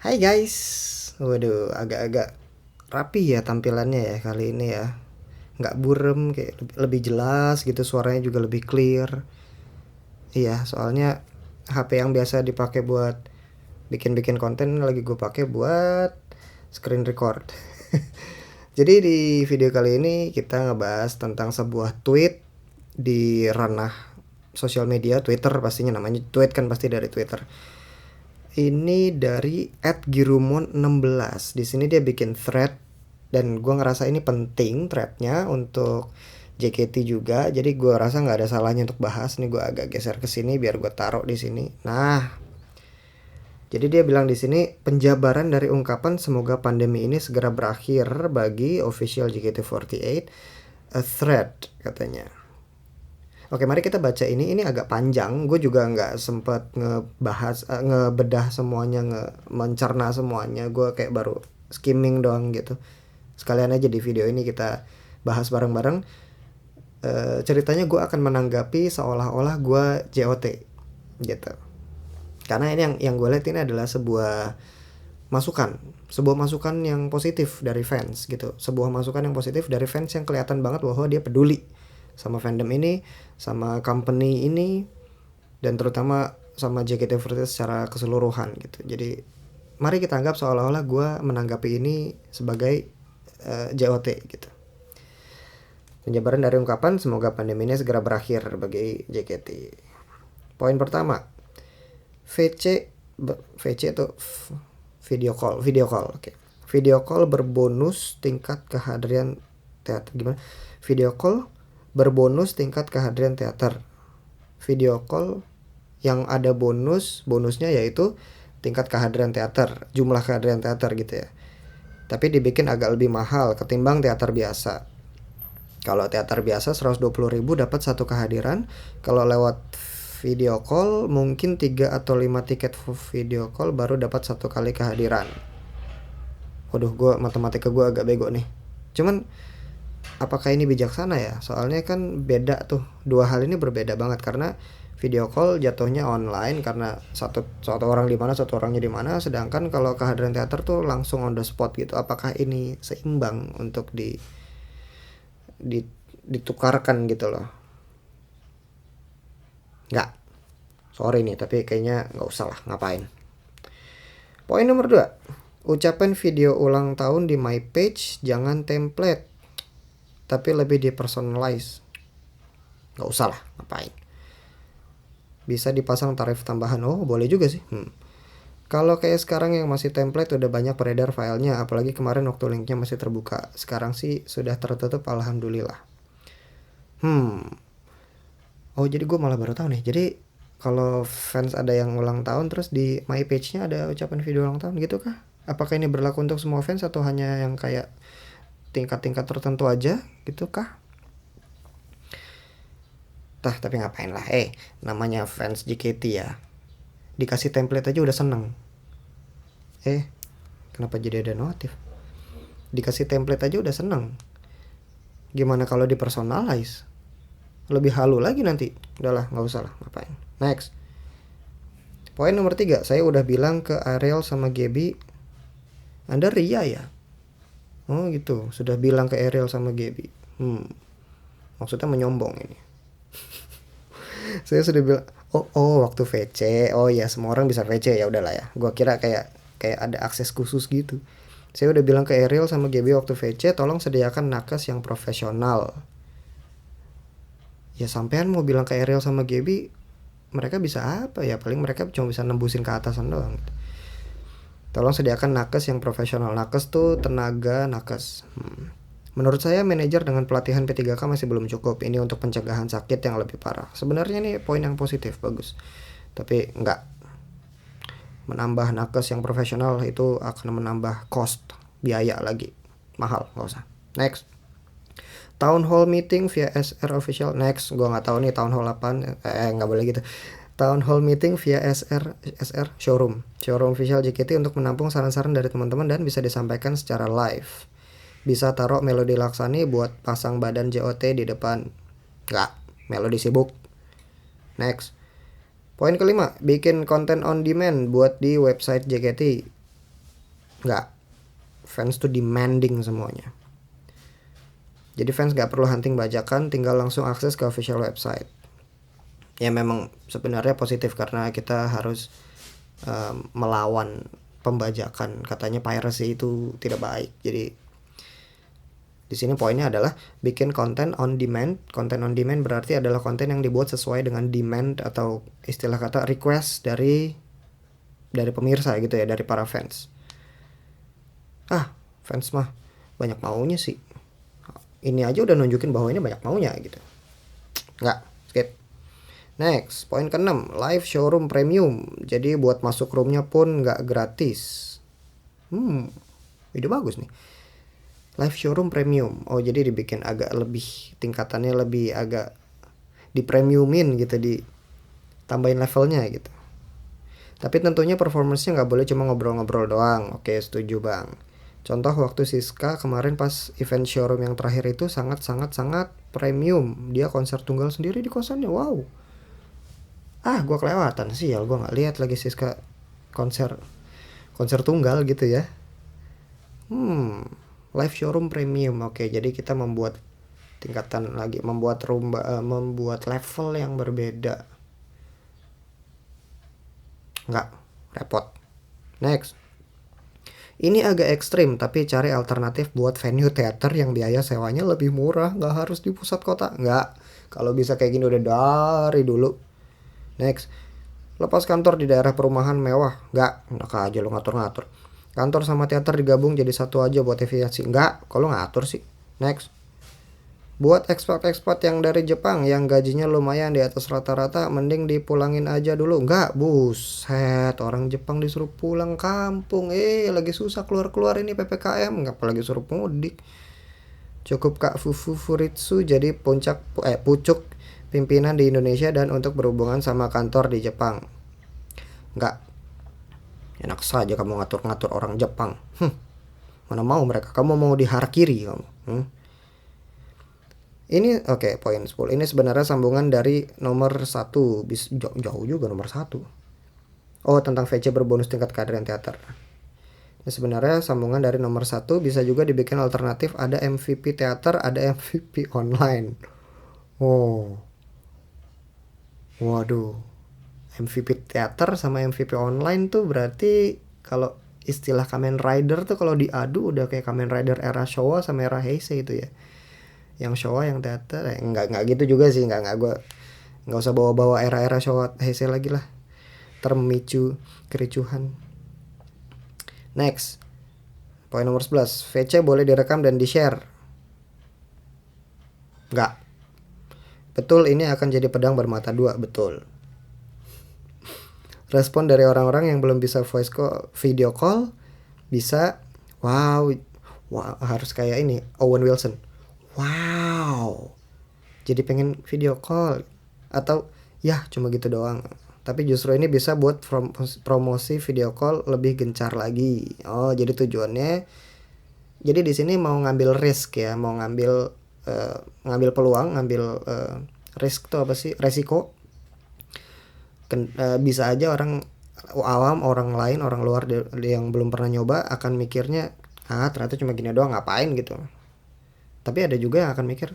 Hai guys, waduh agak-agak rapi ya tampilannya ya kali ini ya. Nggak burem, kayak lebih jelas gitu, suaranya juga lebih clear. Iya, soalnya HP yang biasa dipakai buat bikin-bikin konten lagi gue pakai buat screen record. Jadi di video kali ini kita ngebahas tentang sebuah tweet di ranah sosial media, Twitter pastinya, namanya tweet kan pasti dari Twitter. Ini dari @girumon16. Di sini dia bikin thread dan gue ngerasa ini penting threadnya untuk JKT juga. Jadi gue rasa nggak ada salahnya untuk bahas. Nih gue agak geser ke sini biar gue taruh di sini. Nah, jadi dia bilang di sini penjabaran dari ungkapan semoga pandemi ini segera berakhir bagi official JKT48, a thread katanya. Oke, mari kita baca ini. Ini agak panjang. Gue juga nggak sempet ngebahas, ngebedah semuanya, mencerna semuanya. Gue kayak baru skimming doang gitu. Sekalian aja di video ini kita bahas bareng-bareng. Ceritanya gue akan menanggapi seolah-olah gue JOT gitu. Karena ini yang gue lihat ini adalah masukan, sebuah masukan yang positif dari fans gitu, sebuah masukan yang positif dari fans yang kelihatan banget bahwa dia peduli sama fandom ini, sama company ini, dan terutama sama JKT48 secara keseluruhan gitu. Jadi mari kita anggap seolah-olah gue menanggapi ini sebagai JOT gitu. Penjabaran dari ungkapan semoga pandemi ini segera berakhir bagi JKT. Poin pertama, VC itu video call, oke. Video call berbonus tingkat kehadiran teater. Gimana? Video call berbonus tingkat kehadiran teater. Video call yang ada bonusnya yaitu tingkat kehadiran teater, jumlah kehadiran teater gitu ya. Tapi dibikin agak lebih mahal ketimbang teater biasa. Kalau teater biasa 120.000 dapat satu kehadiran. Kalau lewat video call mungkin 3 atau 5 tiket video call baru dapat satu kali kehadiran. Waduh, matematika gue agak bego nih. Cuman apakah ini bijaksana ya? Soalnya kan beda tuh. Dua hal ini berbeda banget karena video call jatuhnya online karena satu orang di mana, satu orangnya di mana, sedangkan kalau kehadiran teater tuh langsung on the spot gitu. Apakah ini seimbang untuk ditukarkan gitu loh? Nggak. Sorry nih, tapi kayaknya nggak usah lah, ngapain. Poin nomor 2. Ucapan video ulang tahun di my page jangan template, tapi lebih dipersonalize. Nggak usah lah, ngapain. Bisa dipasang tarif tambahan. Oh, boleh juga sih. Kalau kayak sekarang yang masih template udah banyak beredar filenya, apalagi kemarin waktu linknya masih terbuka. Sekarang sih sudah tertutup, alhamdulillah. Oh, jadi gue malah baru tahu nih. Jadi kalau fans ada yang ulang tahun terus di my page-nya ada ucapan video ulang tahun gitu kah? Apakah ini berlaku untuk semua fans atau hanya yang kayak tingkat-tingkat tertentu aja gitu kah? Tapi ngapain lah. Namanya fans JKT ya. Dikasih template aja udah seneng. Kenapa jadi ada notif? Dikasih template aja udah seneng. Gimana kalau dipersonalize? Lebih halu lagi nanti. Udahlah, nggak usah lah, ngapain. Next. Poin nomor 3. Saya udah bilang ke Ariel sama Gaby, Anda ria ya? Oh gitu, sudah bilang ke Ariel sama Gaby. Maksudnya menyombong ini. Saya sudah bilang, waktu VC. Oh ya, semua orang bisa VC, ya udahlah ya. Gua kira kayak ada akses khusus gitu. Saya udah bilang ke Ariel sama Gaby waktu VC, tolong sediakan nakes yang profesional. Ya sampean mau bilang ke Ariel sama Gaby, mereka bisa apa ya? Paling mereka cuma bisa nembusin ke atasan doang gitu. Tolong sediakan nakes yang profesional. Nakes tuh tenaga nakes. Menurut saya manajer dengan pelatihan P3K masih belum cukup. Ini untuk pencegahan sakit yang lebih parah. Sebenarnya ini poin yang positif, bagus. Tapi enggak. Menambah nakes yang profesional itu akan menambah cost, biaya lagi. Mahal, nggak usah. Next. Town hall meeting via SR official. Next, gue nggak tahu nih town hall apaan. Nggak boleh gitu. Town hall meeting via SR showroom official JKT untuk menampung saran-saran dari teman-teman dan bisa disampaikan secara live. Bisa taruh Melody Laksani buat pasang badan JOT di depan. Nggak, Melody sibuk. Next. Poin kelima, bikin konten on demand buat di website JKT. Nggak. Fans tuh demanding semuanya. Jadi fans nggak perlu hunting bajakan, tinggal langsung akses ke official website. Ya memang sebenarnya positif karena kita harus melawan pembajakan. Katanya piracy itu tidak baik. Jadi di sini poinnya adalah bikin konten on demand. Konten on demand berarti adalah konten yang dibuat sesuai dengan demand atau istilah kata request dari pemirsa gitu ya, dari para fans. Fans mah banyak maunya sih. Ini aja udah nunjukin bahwa ini banyak maunya gitu. Nggak, skip. Next, poin ke-6, live showroom premium. Jadi buat masuk roomnya pun nggak gratis. Ide bagus nih. Live showroom premium. Oh, jadi dibikin agak lebih, tingkatannya lebih agak dipremiumin gitu, ditambahin levelnya gitu. Tapi tentunya performance-nya nggak boleh cuma ngobrol-ngobrol doang. Oke, setuju bang. Contoh waktu Siska kemarin pas event showroom yang terakhir itu sangat premium. Dia konser tunggal sendiri di kosannya. Wow. Gua kelewatan sih ya. Gua nggak lihat lagi Siska konser tunggal gitu ya. Live showroom premium. Oke, jadi kita membuat tingkatan lagi, membuat level yang berbeda. Nggak, repot. Next. Ini agak ekstrim, tapi cari alternatif buat venue teater yang biaya sewanya lebih murah, nggak harus di pusat kota. Nggak, kalau bisa kayak gini udah dari dulu. Next, lepas kantor di daerah perumahan mewah. Nggak, enak aja lo ngatur-ngatur. Kantor sama teater digabung jadi satu aja buat efisiensi. Nggak, kalau ngatur sih. Next, buat ekspat yang dari Jepang yang gajinya lumayan di atas rata-rata, mending dipulangin aja dulu. Enggak, buset, orang Jepang disuruh pulang kampung. Lagi susah keluar-keluar ini PPKM, nggak apalagi suruh mudik. Cukup Kak Furitsu jadi pucuk pimpinan di Indonesia dan untuk berhubungan sama kantor di Jepang. Enggak. Enak saja kamu ngatur-ngatur orang Jepang. Mana mau mereka, kamu mau diharakiri kamu. Ini oke, poin 10. Ini sebenarnya sambungan dari nomor 1. Jauh juga nomor 1. Oh, tentang VC berbonus tingkat kehadiran teater. Ini sebenarnya sambungan dari nomor 1. Bisa juga dibikin alternatif. Ada MVP teater, ada MVP online. Oh, waduh, MVP teater sama MVP online tuh berarti kalau istilah Kamen Rider tuh kalau diadu udah kayak Kamen Rider era Showa sama era Heisei itu ya. Yang Showa yang teater enggak gitu juga sih, enggak gue nggak usah bawa-bawa era-era Showa Heisei lagi lah, termemicu kericuhan. Next, poin nomor 11, VC boleh direkam dan di-share. Enggak. Betul, ini akan jadi pedang bermata dua. Betul. Respon dari orang-orang yang belum bisa video call bisa. Wow, harus kayak ini Owen Wilson. Wow, jadi pengen video call. Atau ya cuma gitu doang. Tapi justru ini bisa buat promosi video call lebih gencar lagi. Oh, jadi tujuannya, jadi di sini mau ngambil risk ya, mau ngambil peluang, ngambil risk tuh apa sih, resiko. Bisa aja orang awam, orang lain, orang luar yang belum pernah nyoba akan mikirnya, ternyata cuma gini doang, ngapain gitu. Tapi ada juga yang akan mikir,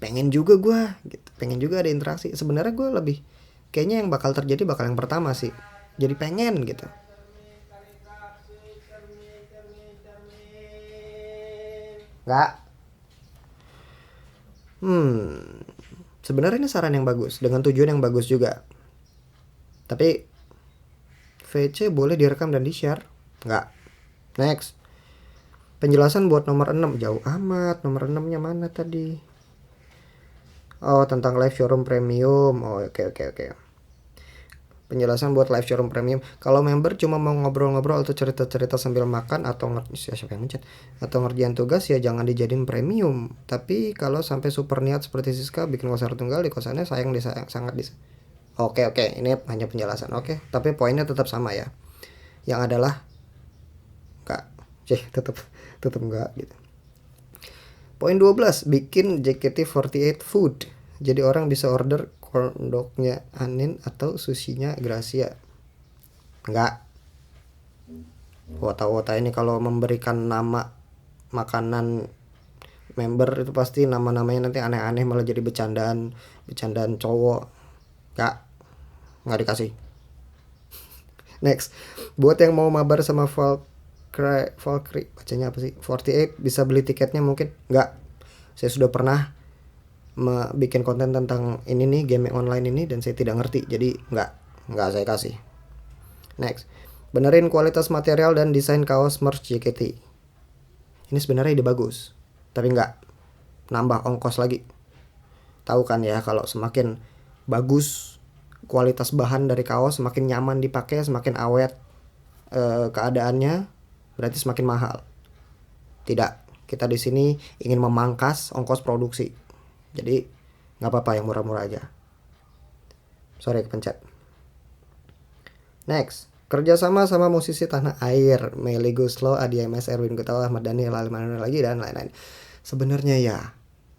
pengen juga gue gitu, pengen juga ada interaksi. Sebenarnya gue lebih kayaknya yang bakal terjadi bakal yang pertama sih, jadi pengen gitu. Nggak. Sebenarnya ini saran yang bagus dengan tujuan yang bagus juga. Tapi VC boleh direkam dan di-share? Nggak. Next, penjelasan buat nomor 6. Jauh amat, nomor 6-nya mana tadi? Oh, tentang live showroom premium. Oh, oke. Penjelasan buat live showroom premium. Kalau member cuma mau ngobrol-ngobrol atau cerita-cerita sambil makan atau ngerjain tugas, ya jangan dijadiin premium. Tapi kalau sampai super niat seperti Siska bikin konser tunggal di kosannya, Oke, ini hanya penjelasan. Oke, tapi poinnya tetap sama ya. Yang adalah enggak. Tetap enggak gitu. Poin 12, bikin JKT48 food. Jadi orang bisa order corn dog-nya Anin atau sushinya Gracia. Enggak. Wota-wota ini kalau memberikan nama makanan member itu pasti nama-namanya nanti aneh-aneh, malah jadi bercandaan cowok. Nggak dikasih. Next, buat yang mau mabar sama Valkyrie bacanya apa sih, 48, bisa beli tiketnya mungkin? Nggak, saya sudah pernah bikin konten tentang ini nih, game online ini, dan saya tidak ngerti, jadi nggak saya kasih. Next, benerin kualitas material dan desain kaos merch JKT. Ini sebenarnya ide bagus, tapi nggak nambah ongkos lagi. Tahu kan ya, kalau semakin bagus kualitas bahan dari kaos, semakin nyaman dipakai, semakin awet keadaannya, berarti semakin mahal. Tidak, kita di sini ingin memangkas ongkos produksi, jadi nggak apa-apa yang murah-murah aja. Sorry kepencet. Next, kerjasama sama musisi tanah air, Melly Guslo, Adi MS, Erwin Gutawa, Ahmad Dhani, lagi dan lain-lain. Sebenarnya ya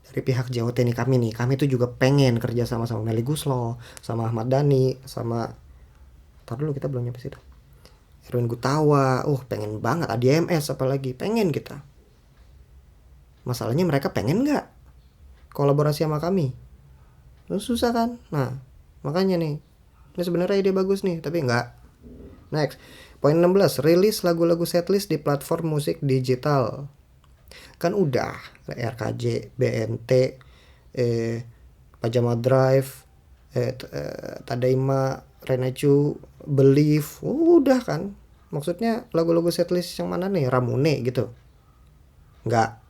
dari pihak JOT nih, kami tuh juga pengen kerjasama sama Melly Guslo, sama Ahmad Dhani, sama tar dulu, kita belum nyampe situ, Erwin Gutawa. Pengen banget, Adi MS apalagi, pengen kita. Masalahnya mereka pengen nggak kolaborasi sama kami? Susah kan? Nah, makanya nih, ini sebenarnya ide bagus nih, tapi nggak. Next, poin 16, rilis lagu-lagu setlist di platform musik digital. Kan udah, RKJ, BNT, Pajama Drive, Tadaima, Renachu, Believe, udah kan. Maksudnya lagu-lagu setlist yang mana nih? Ramune gitu? Nggak.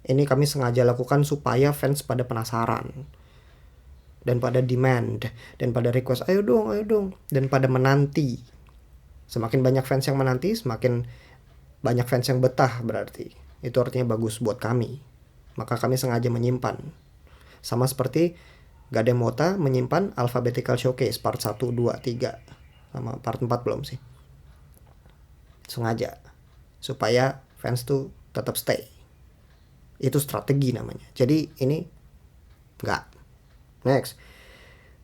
Ini kami sengaja lakukan supaya fans pada penasaran, dan pada demand, dan pada request, ayo dong, dan pada menanti. Semakin banyak fans yang menanti, semakin banyak fans yang betah, berarti itu artinya bagus buat kami. Maka kami sengaja menyimpan. Sama seperti Gademota menyimpan Alphabetical Showcase part 1, 2, 3, sama part 4 belum sih. Sengaja supaya fans tuh tetap stay. Itu strategi namanya. Jadi ini enggak. Next,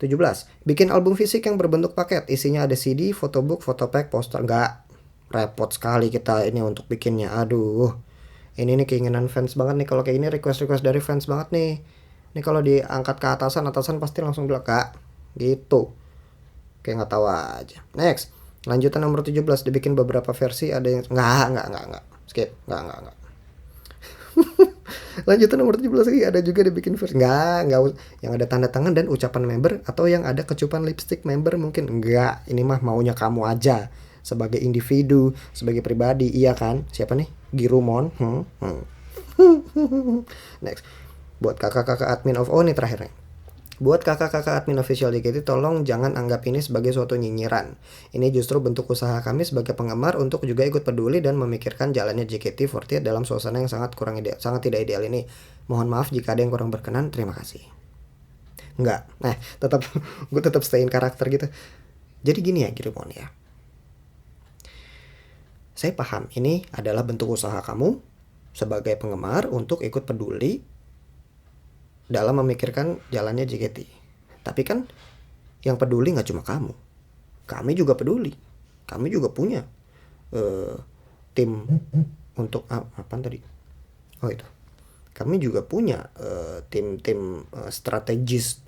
17, bikin album fisik yang berbentuk paket, isinya ada CD, photobook, photopack, poster. Enggak, repot sekali kita ini untuk bikinnya. Aduh, ini nih keinginan fans banget nih. Kalau kayak ini request dari fans banget nih. Ini kalau diangkat ke atasan pasti langsung bilang enggak gitu, kayak nggak tahu aja. Next, lanjutan nomor 17, dibikin beberapa versi, ada yang enggak, skip, enggak. Lanjutan nomor 17 lagi, ada juga dibikin versi enggak yang ada tanda tangan dan ucapan member, atau yang ada kecupan lipstick member mungkin. Enggak, ini mah maunya kamu aja sebagai individu, sebagai pribadi, iya kan? Siapa nih? Girumon. Next, buat kakak-kakak admin of ini terakhir nih. Buat kakak-kakak admin official JKT, tolong jangan anggap ini sebagai suatu nyinyiran. Ini justru bentuk usaha kami sebagai penggemar untuk juga ikut peduli dan memikirkan jalannya JKT48 dalam suasana yang sangat tidak ideal ini. Mohon maaf jika ada yang kurang berkenan. Terima kasih. Enggak. Gue tetap stay in karakter gitu. Jadi gini ya, Girumon ya. Saya paham ini adalah bentuk usaha kamu sebagai penggemar untuk ikut peduli dalam memikirkan jalannya JKT. Tapi kan yang peduli nggak cuma kamu, kami juga peduli. Kami juga punya tim untuk apa tadi? Itu. Kami juga punya tim strategis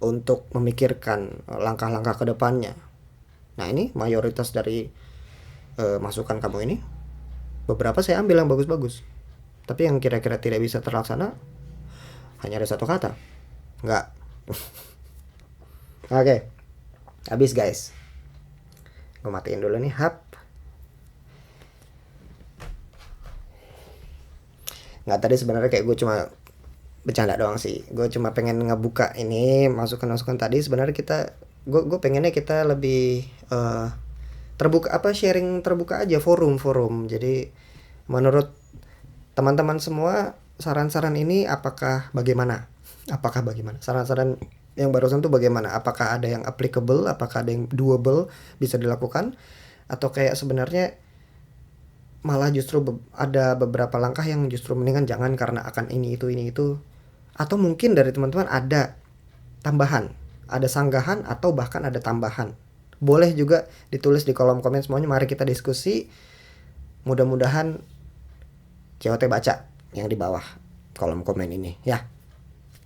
untuk memikirkan langkah-langkah ke depannya. Nah, ini mayoritas dari masukan kamu ini, beberapa saya ambil yang bagus-bagus. Tapi yang kira-kira tidak bisa terlaksana hanya ada satu kata, enggak. Oke, habis guys. Gue matiin dulu nih hap. Nggak, tadi sebenarnya kayak gue cuma bercanda doang sih. Gue cuma pengen ngebuka ini masukan tadi. Sebenarnya gue pengennya kita lebih terbuka, sharing terbuka aja, forum. Jadi menurut teman-teman semua, saran-saran ini bagaimana? Saran-saran yang barusan tuh bagaimana? Apakah ada yang applicable? Apakah ada yang doable, bisa dilakukan? Atau kayak sebenarnya malah justru ada beberapa langkah yang justru mendingan jangan karena akan ini itu. Atau mungkin dari teman-teman ada tambahan, ada sanggahan, atau bahkan ada tambahan. Boleh juga ditulis di kolom komen semuanya. Mari kita diskusi. Mudah-mudahan JOT baca yang di bawah kolom komen ini ya.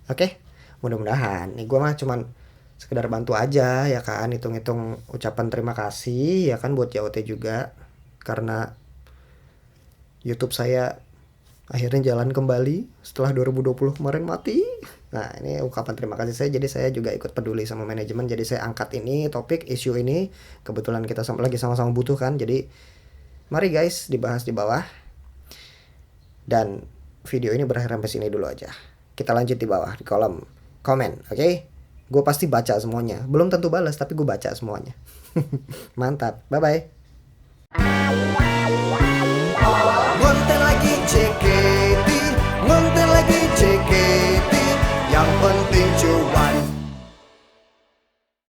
Oke, mudah-mudahan. Nih gue mah cuman sekedar bantu aja ya kan, hitung-hitung ucapan terima kasih ya kan buat JOT juga, karena YouTube saya akhirnya jalan kembali setelah 2020 kemarin mati. Nah ini ungkapan terima kasih saya, jadi saya juga ikut peduli sama manajemen, jadi saya angkat ini topik isu ini, kebetulan kita lagi sama-sama butuh kan, jadi mari guys dibahas di bawah. Dan video ini berakhir sampai sini dulu aja, kita lanjut di bawah di kolom komen, oke? Gue pasti baca semuanya, belum tentu balas tapi gue baca semuanya. Mantap, bye bye. Ngonten lagi JKT, ngonten lagi JKT, yang penting